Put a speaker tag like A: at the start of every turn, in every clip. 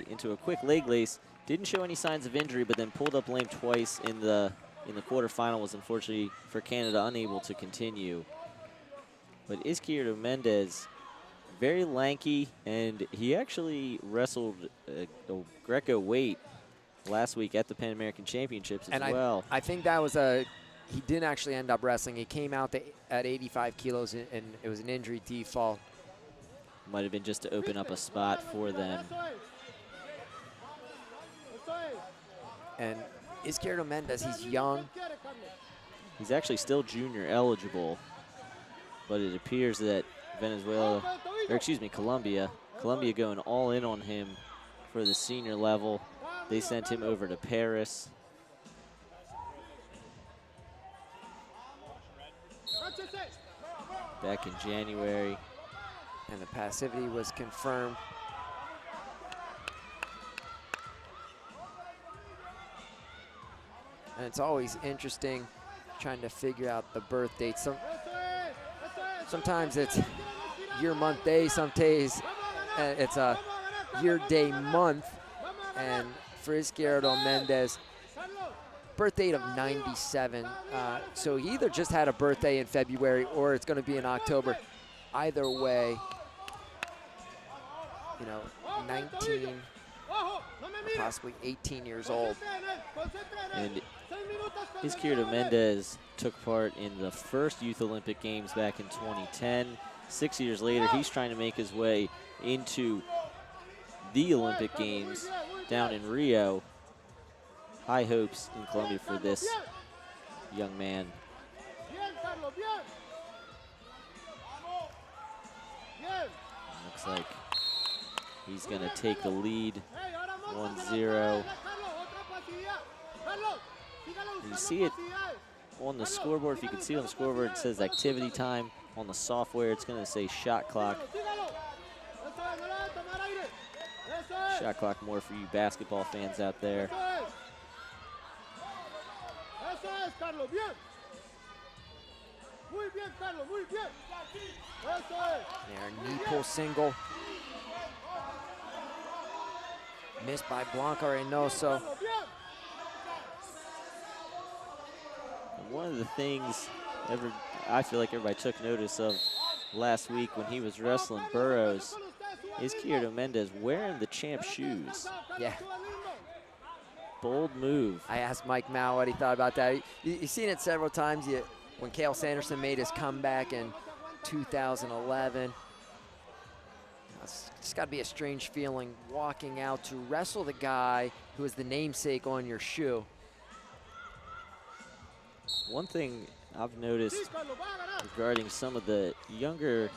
A: into a quick leg lace. Didn't show any signs of injury, but then pulled up lame twice in the quarterfinal. Was unfortunately for Canada unable to continue. But Isquierdo Mendez, very lanky, and he actually wrestled a Greco weight last week at the Pan American Championships as well.
B: I think that was he didn't actually end up wrestling. He came out at 85 kilos, and it was an injury default.
A: Might have been just to open up a spot for them.
B: And Izquierdo Mendez, he's young.
A: He's actually still junior eligible, but it appears that Colombia going all in on him for the senior level. They sent him over to Paris. Back in January.
B: And the passivity was confirmed. And it's always interesting trying to figure out the birth date. Sometimes it's year, month, day. Some days it's a year, day, month. And for Izquierdo Mendez, birth date of 97. So he either just had a birthday in February or it's going to be in October. Either way, you know, 19, possibly 18 years old.
A: And Izquierdo Mendez took part in the first Youth Olympic Games back in 2010. 6 years later, he's trying to make his way into the Olympic Games down in Rio. High hopes in Colombia for this young man. Looks like he's going to take the lead 1-0. You see it on the scoreboard. If you can see it on the scoreboard, it says activity time. On the software, it's going to say shot clock. Shot clock more for you basketball fans out there.
B: There, knee pull single. Missed by Blanco Reynoso.
A: One of the things I feel like everybody took notice of last week when he was wrestling Burroughs is Izquierdo Mendez wearing the champ shoes.
B: Yeah.
A: Bold move.
B: I asked Mike Mao what he thought about that. You've seen it several times. When Cale Sanderson made his comeback in 2011. It's got to be a strange feeling walking out to wrestle the guy who is the namesake on your shoe.
A: One thing I've noticed regarding some of the younger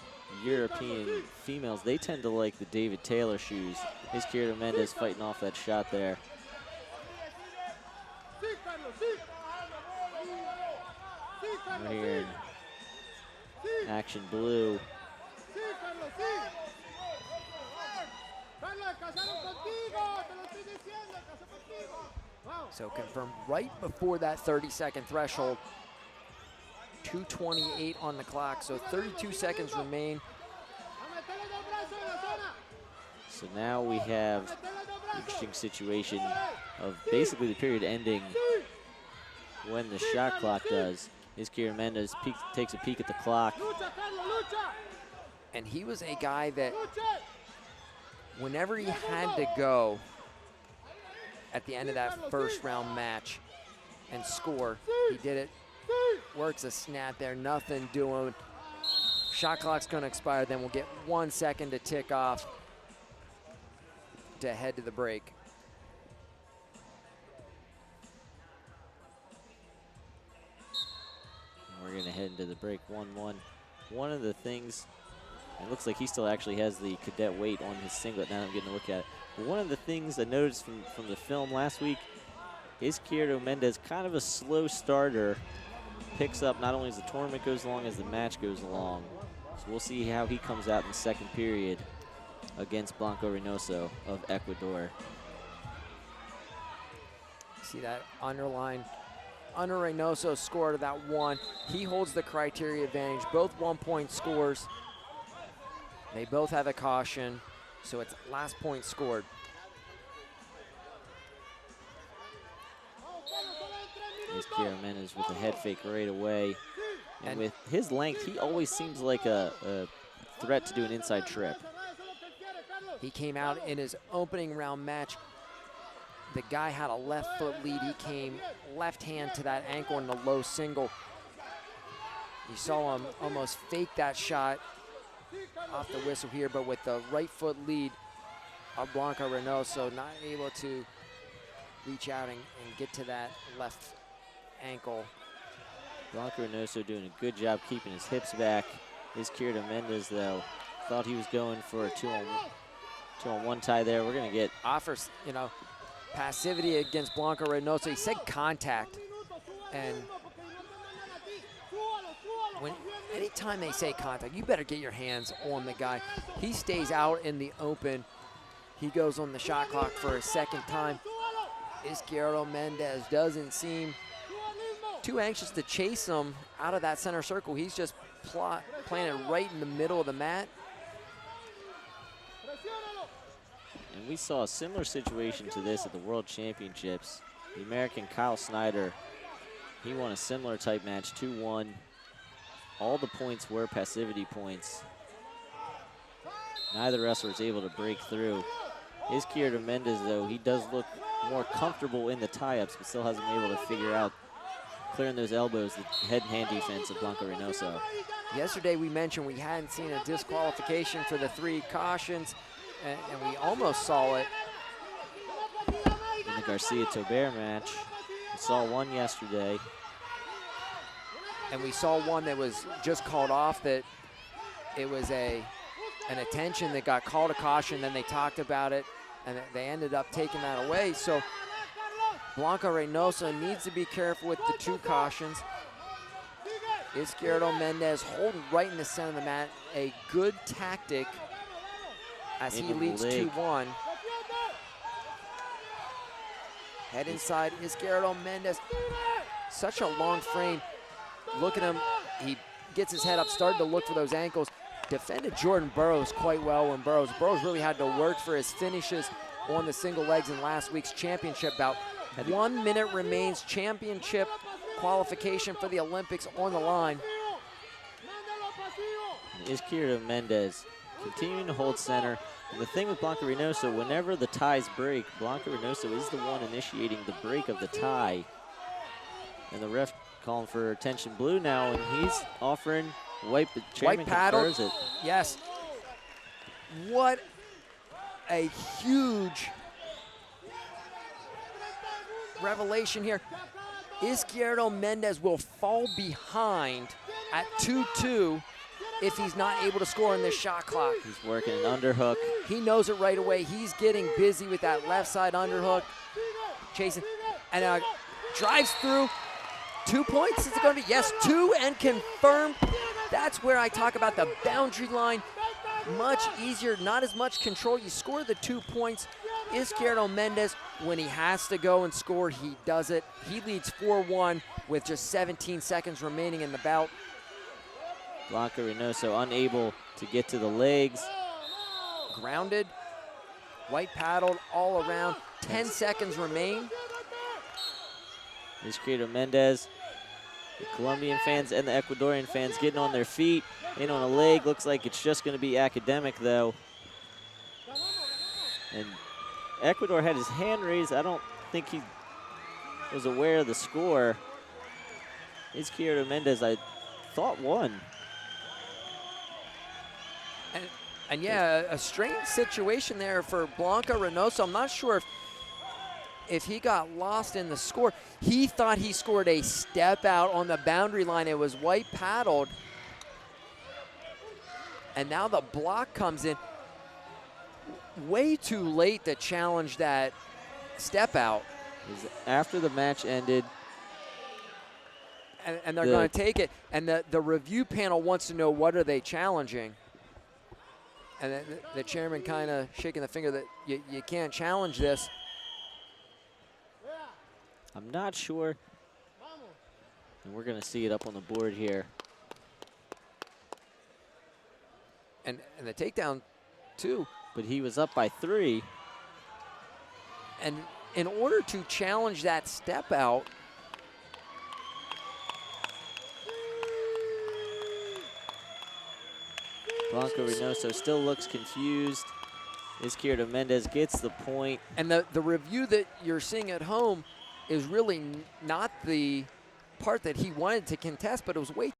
A: European females, they tend to like the David Taylor shoes. Izquierdo Mendez fighting off that shot there. We're here in action blue.
B: So confirmed right before that 30-second threshold. 2:28 on the clock, so 32 seconds remain.
A: So now we have an interesting situation of basically the period ending when the shot clock does. Izquierdo Mendez takes a peek at the clock.
B: And he was a guy that whenever he had to go at the end of that first round match and score, he did it. Works a snap there, nothing doing. Shot clock's gonna expire, then we'll get 1 second to tick off to head to the break.
A: We're gonna head into the break 1-1. One of the things, it looks like he still actually has the cadet weight on his singlet now that I'm getting a look at it. But one of the things I noticed from the film last week is Izquierdo Mendez, kind of a slow starter, picks up not only as the tournament goes along, as the match goes along. So we'll see how he comes out in the second period against Blanco Reynoso of Ecuador.
B: See that underline? Under Reynoso's score to that one. He holds the criteria advantage. Both 1-point scores. They both have a caution, so it's last point scored.
A: Izquierdo Mendez with a head fake right away. And with his length, he always seems like a threat to do an inside trip.
B: He came out in his opening round match. The guy had a left foot lead. He came left hand to that ankle in the low single. You saw him almost fake that shot off the whistle here, but with the right foot lead of Blanco Reynoso, not able to reach out and get to that left ankle.
A: Blanco Reynoso doing a good job keeping his hips back. Izquierdo Mendez, though, thought he was going for a two-on-one tie there. We're going to get...
B: Offers, you know, passivity against Blanco Reynoso. He said contact. And anytime they say contact, you better get your hands on the guy. He stays out in the open. He goes on the shot clock for a second time. Izquierdo Mendez doesn't seem too anxious to chase him out of that center circle. He's just planted right in the middle of the mat.
A: And we saw a similar situation to this at the World Championships. The American Kyle Snyder, he won a similar type match, 2-1. All the points were passivity points. Neither wrestler was able to break through. Izquierdo Mendez, though, he does look more comfortable in the tie-ups, but still hasn't been able to figure out clearing those elbows, the head and hand defense of Blanco Reynoso.
B: Yesterday we mentioned we hadn't seen a disqualification for the 3 cautions, and we almost saw it
A: in the Garcia-Tobert match. We saw one yesterday.
B: And we saw one that was just called off, that it was an attention that got called a caution, then they talked about it, and they ended up taking that away. So Blanco Reynoso needs to be careful with the 2 cautions. Izquierdo Mendez holding right in the center of the mat. A good tactic as he leads 2-1. Head inside, Izquierdo Mendez. Such a long frame. Look at him. He gets his head up, started to look for those ankles. Defended Jordan Burroughs quite well when Burroughs really had to work for his finishes on the single legs in last week's championship bout. 1 minute remains, championship qualification for the Olympics on the line.
A: Izquierdo Mendez continuing to hold center. And the thing with Blanco Reynoso, whenever the ties break, Blanco Reynoso is the one initiating the break of the tie. And the ref calling for attention blue now, and he's offering white, but chairman confirms it.
B: Yes. What a huge revelation here. Izquierdo Mendez will fall behind at 2-2 if he's not able to score in this shot clock.
A: He's working an underhook.
B: He knows it right away. He's getting busy with that left side underhook. Chasing, and drives through. 2 points, is it going to be? Yes, 2 and confirmed. That's where I talk about the boundary line. Much easier, not as much control. You score the 2 points. Izquierdo Mendez, when he has to go and score, he does it. He leads 4-1 with just 17 seconds remaining in the bout.
A: Blanco Reynoso unable to get to the legs.
B: Grounded, white paddled all around. 10 seconds remain.
A: Izquierdo Mendez, the Colombian fans and the Ecuadorian fans getting on their feet, in on a leg. Looks like it's just going to be academic, though. And Ecuador had his hand raised. I don't think he was aware of the score. Izquierdo Mendez, I thought, won.
B: And yeah, a strange situation there for Blanco Reynoso. I'm not sure if he got lost in the score. He thought he scored a step out on the boundary line. It was white paddled. And now the block comes in. Way too late to challenge that step out.
A: After the match ended.
B: And they're going to take it. And the review panel wants to know, what are they challenging? And then the chairman kind of shaking the finger that you can't challenge this.
A: I'm not sure. And we're going to see it up on the board here.
B: And the takedown, too.
A: But he was up by 3.
B: And in order to challenge that step out,
A: Blanco Reynoso still looks confused. Izquierdo Mendez gets the point.
B: And the review that you're seeing at home is really not the part that he wanted to contest, but it was way